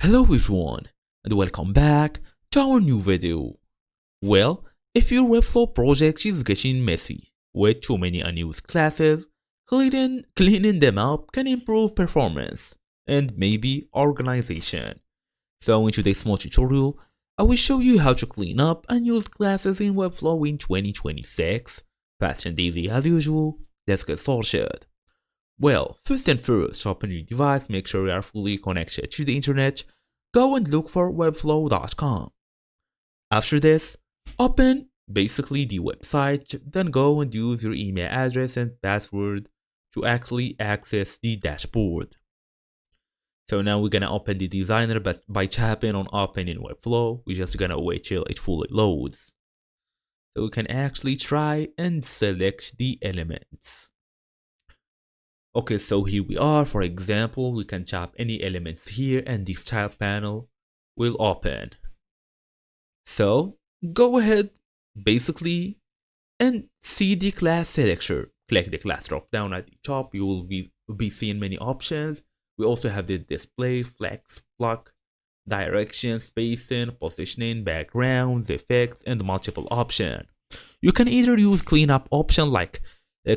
Hello everyone, and welcome back to our new video. Well, if your Webflow project is getting messy with too many unused classes, cleaning them up can improve performance and maybe organization. So in today's small tutorial, I will show you how to clean up unused classes in Webflow in 2026. Fast and easy as usual, let's get started. Well, first and first, open your device, make sure you are fully connected to the internet. Go and look for webflow.com. After this, open basically the website, then go and use your email address and password to actually access the dashboard. So now we're gonna open the designer but by tapping on open in Webflow. We're just gonna wait till it fully loads. So we can actually try and select the elements. Okay, so here we are. For example, we can tap any elements here and the style panel will open. So go ahead basically and see the class selector. Click the class drop down at the top. You will be seeing many options. We also have the display, flex, block, direction, spacing, positioning, backgrounds, effects, and multiple options. You can either use cleanup option like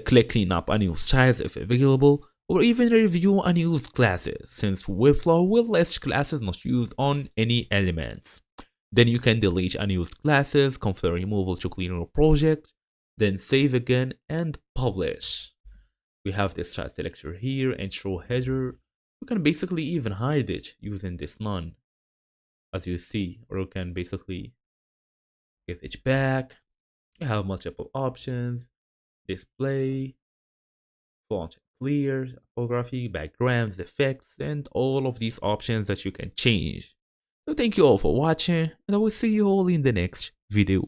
click cleanup unused styles if available, or even review unused classes, since Webflow will list classes not used on any elements. Then you can delete unused classes, confirm removal to clean your project, then save again and publish. We have this style selector here, intro header. You can basically even hide it using this none, as you see, or you can basically give it back. You have multiple options, display, font clear, typography, backgrounds, effects, and all of these options that you can change. So thank you all for watching, and I will see you all in the next video.